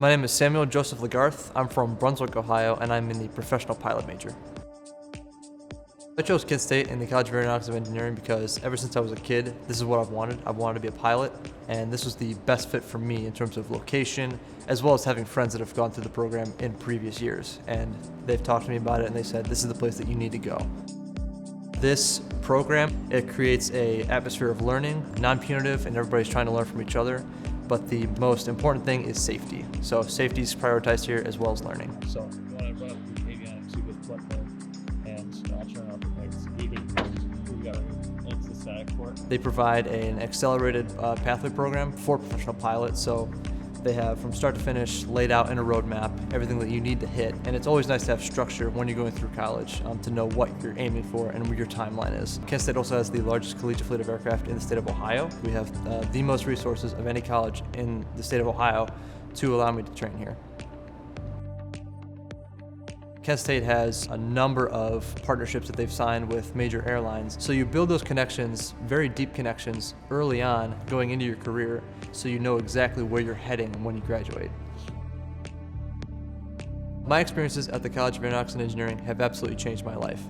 My name is Samuel Joseph Lagarth. I'm from Brunswick, Ohio, and I'm in the professional pilot major. I chose Kent State in the College of Aeronautics and Engineering because ever since I was a kid, this is what I've wanted. I've wanted to be a pilot, and this was the best fit for me in terms of location, as well as having friends that have gone through the program in previous years. And they've talked to me about it, and they said, this is the place that you need to go. This program, it creates an atmosphere of learning, non-punitive, and everybody's trying to learn from each other. But the most important thing is safety. So safety is prioritized here as well as learning. So you want to run up the avionics, you would flip it, and I'll turn off the lights. We got into the static for it. They provide an accelerated pathway program for professional pilots. So they have from start to finish laid out in a roadmap, everything that you need to hit. And it's always nice to have structure when you're going through college to know what you're aiming for and what your timeline is. Kent State also has the largest collegiate fleet of aircraft in the state of Ohio. We have the most resources of any college in the state of Ohio to allow me to train here. Kent State has a number of partnerships that they've signed with major airlines. So you build those connections, very deep connections, early on going into your career so you know exactly where you're heading when you graduate. My experiences at the College of Aeronautics and Engineering have absolutely changed my life.